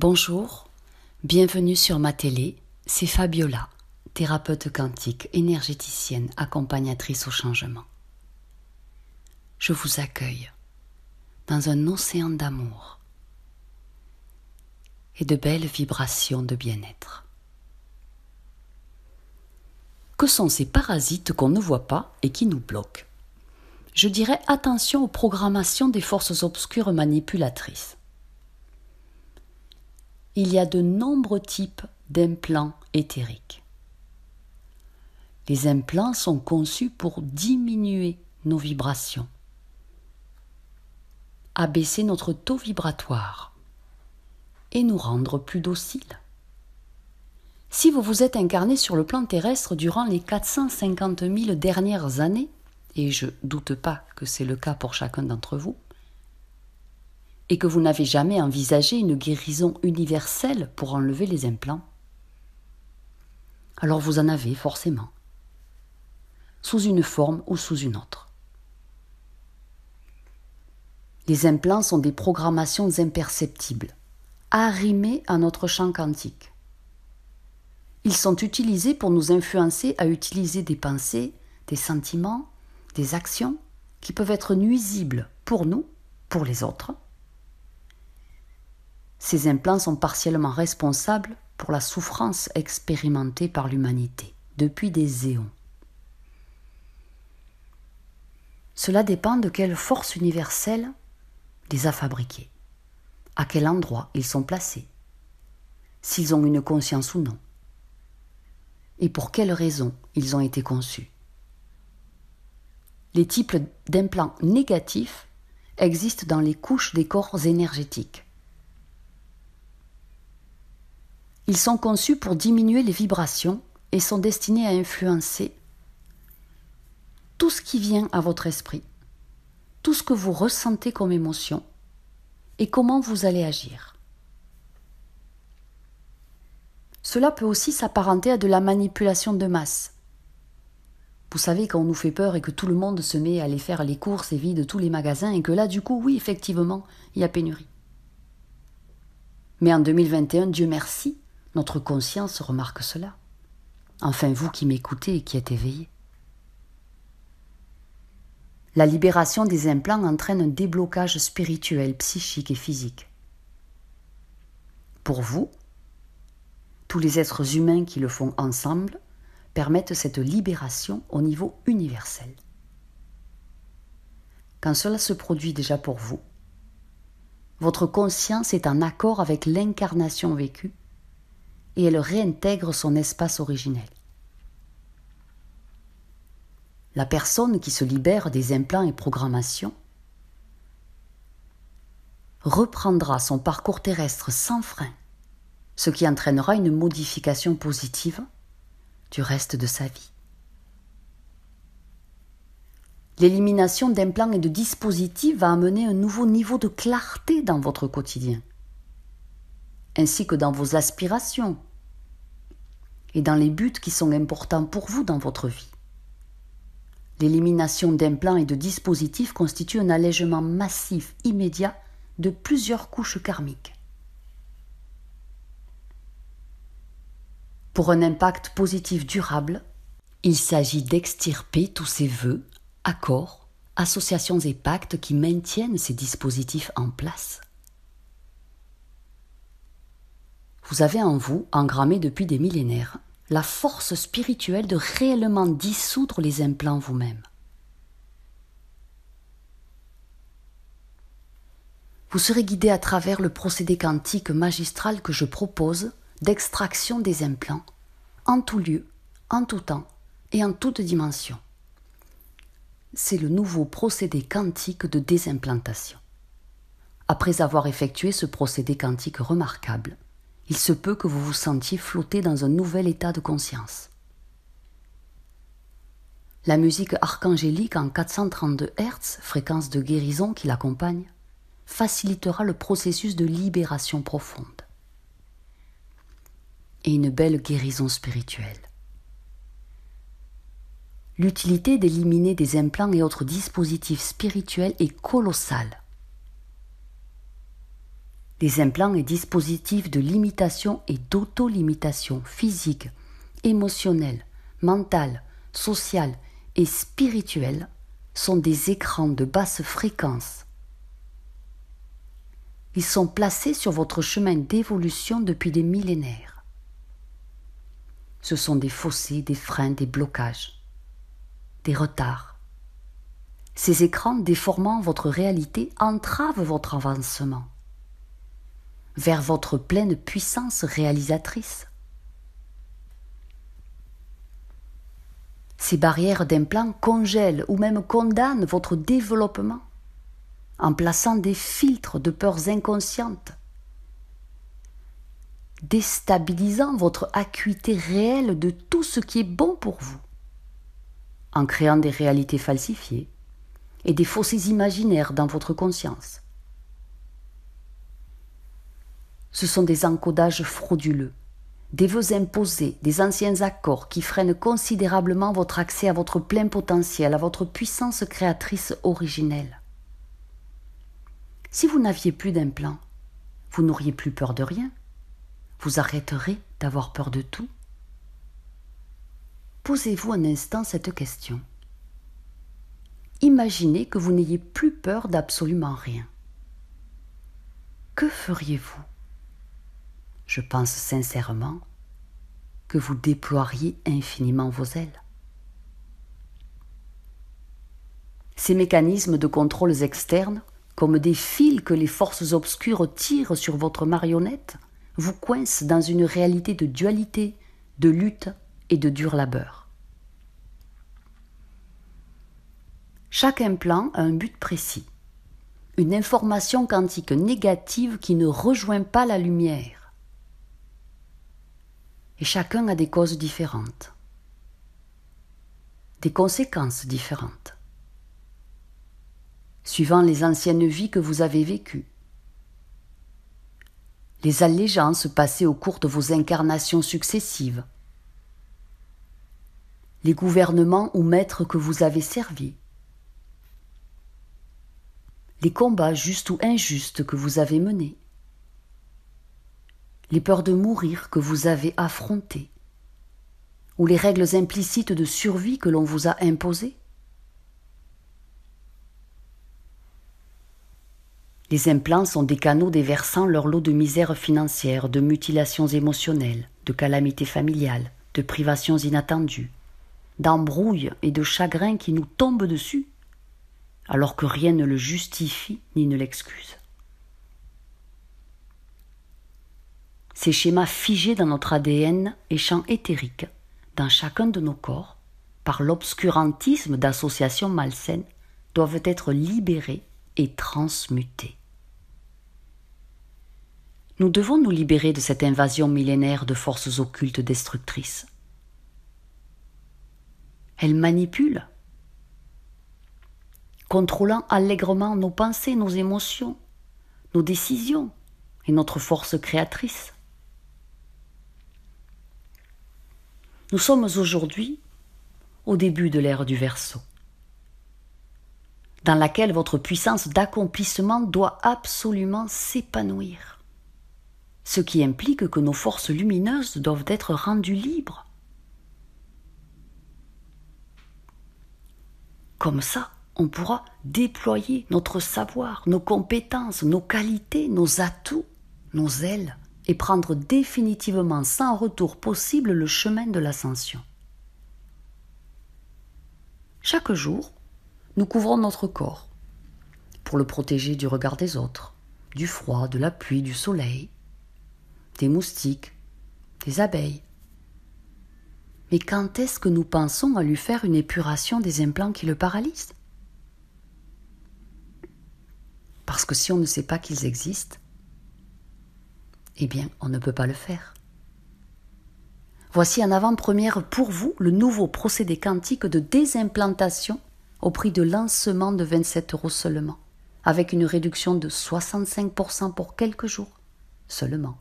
Bonjour, bienvenue sur ma télé, c'est Fabiola, thérapeute quantique, énergéticienne, accompagnatrice au changement. Je vous accueille dans un océan d'amour et de belles vibrations de bien-être. Que sont ces parasites qu'on ne voit pas et qui nous bloquent ? Je dirais attention aux programmations des forces obscures manipulatrices. Il y a de nombreux types d'implants éthériques. Les implants sont conçus pour diminuer nos vibrations, abaisser notre taux vibratoire et nous rendre plus dociles. Si vous vous êtes incarné sur le plan terrestre durant les 450 000 dernières années, et je ne doute pas que c'est le cas pour chacun d'entre vous, et que vous n'avez jamais envisagé une guérison universelle pour enlever les implants, alors vous en avez forcément, sous une forme ou sous une autre. Les implants sont des programmations imperceptibles, arrimées à notre champ quantique. Ils sont utilisés pour nous influencer à utiliser des pensées, des sentiments, des actions qui peuvent être nuisibles pour nous, pour les autres. Ces implants sont partiellement responsables pour la souffrance expérimentée par l'humanité depuis des éons. Cela dépend de quelle force universelle les a fabriqués, à quel endroit ils sont placés, s'ils ont une conscience ou non, et pour quelles raisons ils ont été conçus. Les types d'implants négatifs existent dans les couches des corps énergétiques. Ils sont conçus pour diminuer les vibrations et sont destinés à influencer tout ce qui vient à votre esprit, tout ce que vous ressentez comme émotion et comment vous allez agir. Cela peut aussi s'apparenter à de la manipulation de masse. Vous savez, quand on nous fait peur et que tout le monde se met à aller faire les courses et vide tous les magasins et que là, du coup, oui, effectivement, il y a pénurie. Mais en 2021, Dieu merci, notre conscience remarque cela. Enfin, vous qui m'écoutez et qui êtes éveillés. La libération des implants entraîne un déblocage spirituel, psychique et physique. Pour vous, tous les êtres humains qui le font ensemble permettent cette libération au niveau universel. Quand cela se produit déjà pour vous, votre conscience est en accord avec l'incarnation vécue et elle réintègre son espace originel. La personne qui se libère des implants et programmations reprendra son parcours terrestre sans frein, ce qui entraînera une modification positive du reste de sa vie. L'élimination d'implants et de dispositifs va amener un nouveau niveau de clarté dans votre quotidien, ainsi que dans vos aspirations et dans les buts qui sont importants pour vous dans votre vie. L'élimination d'implants et de dispositifs constitue un allègement massif, immédiat, de plusieurs couches karmiques. Pour un impact positif durable, il s'agit d'extirper tous ces vœux, accords, associations et pactes qui maintiennent ces dispositifs en place. Vous avez en vous, engrammé depuis des millénaires, la force spirituelle de réellement dissoudre les implants vous-même. Vous serez guidé à travers le procédé quantique magistral que je propose d'extraction des implants, en tout lieu, en tout temps et en toute dimension. C'est le nouveau procédé quantique de désimplantation. Après avoir effectué ce procédé quantique remarquable, il se peut que vous vous sentiez flotter dans un nouvel état de conscience. La musique archangélique en 432 Hz, fréquence de guérison qui l'accompagne, facilitera le processus de libération profonde et une belle guérison spirituelle. L'utilité d'éliminer des implants et autres dispositifs spirituels est colossale. Les implants et dispositifs de limitation et d'auto-limitation physique, émotionnelle, mentale, sociale et spirituelle sont des écrans de basse fréquence. Ils sont placés sur votre chemin d'évolution depuis des millénaires. Ce sont des fossés, des freins, des blocages, des retards. Ces écrans déformant votre réalité entravent votre avancement vers votre pleine puissance réalisatrice. Ces barrières d'implants congèlent ou même condamnent votre développement en plaçant des filtres de peurs inconscientes, déstabilisant votre acuité réelle de tout ce qui est bon pour vous, en créant des réalités falsifiées et des fossés imaginaires dans votre conscience. Ce sont des encodages frauduleux, des vœux imposés, des anciens accords qui freinent considérablement votre accès à votre plein potentiel, à votre puissance créatrice originelle. Si vous n'aviez plus d'implants, vous n'auriez plus peur de rien. Vous arrêterez d'avoir peur de tout. Posez-vous un instant cette question. Imaginez que vous n'ayez plus peur d'absolument rien. Que feriez-vous ? Je pense sincèrement que vous déploieriez infiniment vos ailes. Ces mécanismes de contrôle externes, comme des fils que les forces obscures tirent sur votre marionnette, vous coincent dans une réalité de dualité, de lutte et de dur labeur. Chaque implant a un but précis, une information quantique négative qui ne rejoint pas la lumière. Et chacun a des causes différentes, des conséquences différentes, suivant les anciennes vies que vous avez vécues, les allégeances passées au cours de vos incarnations successives, les gouvernements ou maîtres que vous avez servis, les combats justes ou injustes que vous avez menés, les peurs de mourir que vous avez affrontées, ou les règles implicites de survie que l'on vous a imposées. Les implants sont des canaux déversant leur lot de misère financière, de mutilations émotionnelles, de calamités familiales, de privations inattendues, d'embrouilles et de chagrins qui nous tombent dessus, alors que rien ne le justifie ni ne l'excuse. Ces schémas figés dans notre ADN et champs éthériques, dans chacun de nos corps, par l'obscurantisme d'associations malsaines, doivent être libérés et transmutés. Nous devons nous libérer de cette invasion millénaire de forces occultes destructrices. Elles manipulent, contrôlant allègrement nos pensées, nos émotions, nos décisions et notre force créatrice. Nous sommes aujourd'hui au début de l'ère du Verseau, dans laquelle votre puissance d'accomplissement doit absolument s'épanouir, ce qui implique que nos forces lumineuses doivent être rendues libres. Comme ça, on pourra déployer notre savoir, nos compétences, nos qualités, nos atouts, nos ailes, et prendre définitivement sans retour possible le chemin de l'ascension. Chaque jour, nous couvrons notre corps pour le protéger du regard des autres, du froid, de la pluie, du soleil, des moustiques, des abeilles. Mais quand est-ce que nous pensons à lui faire une épuration des implants qui le paralysent ? Parce que si on ne sait pas qu'ils existent, eh bien, on ne peut pas le faire. Voici en avant-première pour vous le nouveau procédé quantique de désimplantation au prix de lancement de 27 € seulement, avec une réduction de 65% pour quelques jours seulement.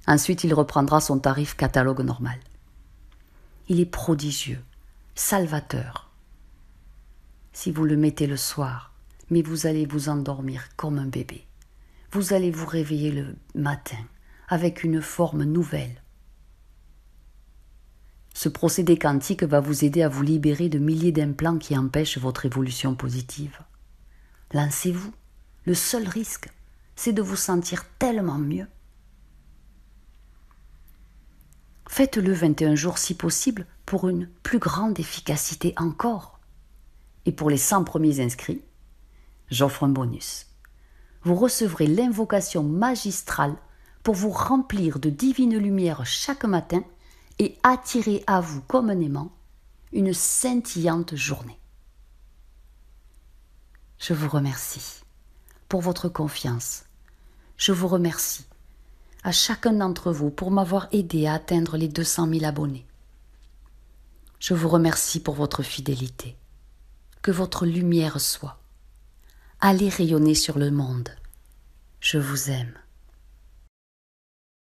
Ensuite, il reprendra son tarif catalogue normal. Il est prodigieux, salvateur. Si vous le mettez le soir, mais vous allez vous endormir comme un bébé. vous allez vous réveiller le matin avec une forme nouvelle. Ce procédé quantique va vous aider à vous libérer de milliers d'implants qui empêchent votre évolution positive. Lancez-vous. Le seul risque, c'est de vous sentir tellement mieux. Faites-le 21 jours si possible pour une plus grande efficacité encore. Et pour les 100 premiers inscrits, j'offre un bonus. Vous recevrez l'invocation magistrale pour vous remplir de divine lumière chaque matin et attirer à vous comme un aimant une scintillante journée. Je vous remercie pour votre confiance. Je vous remercie à chacun d'entre vous pour m'avoir aidé à atteindre les 200 000 abonnés. Je vous remercie pour votre fidélité. Que votre lumière soit. Allez rayonner sur le monde. Je vous aime.